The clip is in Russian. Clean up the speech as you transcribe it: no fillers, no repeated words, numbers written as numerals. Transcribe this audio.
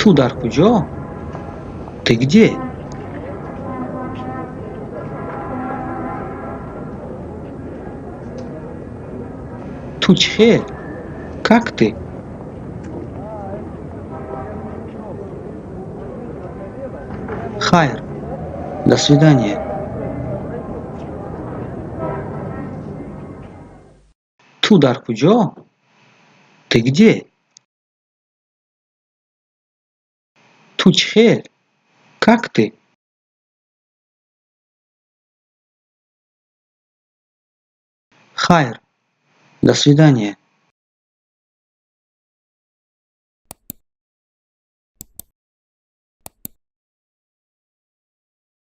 Тудар Куджо? Ты где? Тучхель, как ты? Хайр, до свидания. Тудар Куджо? Ты где? Тучхель, как ты? Хайр, до свидания.